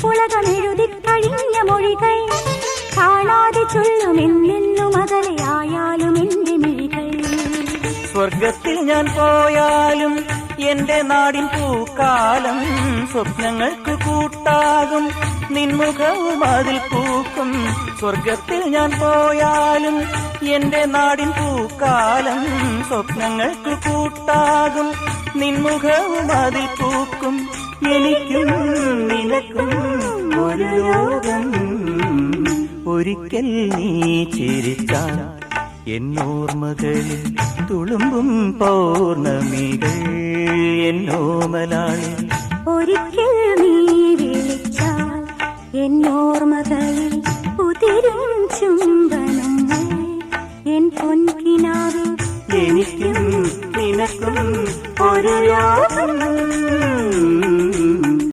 പുളകമെഴുതി കഴിഞ്ഞ മൊഴികൾ കാണാതെ ചൊല്ലുമെന്നെന്നും അകലെയായാലും എന്റെ മിഴികൾ. സ്വർഗത്തിൽ ഞാൻ പോയാലും എന്റെ നാടിൻ പൂക്കാലം സ്വപ്നങ്ങൾക്ക് കൂട്ടാകും നിൻമുഖവും അതിൽ പൂക്കും. സ്വർഗത്തിൽ ഞാൻ പോയാലും എന്റെ നാടിൻ പൂക്കാലം സ്വപ്നങ്ങൾക്ക് കൂട്ടാകും നിൻമുഖവും അതിൽ പൂക്കും. എനിക്കും നിനക്കും ഒരു ലോകം ഒരിക്കൽ നീ ചിരിച്ചാൽ എന്നോർമ്മകളിൽ തുളുമ്പും പൗർണമികൾ എന്നോമലാളിൽ ഒരിക്കൽ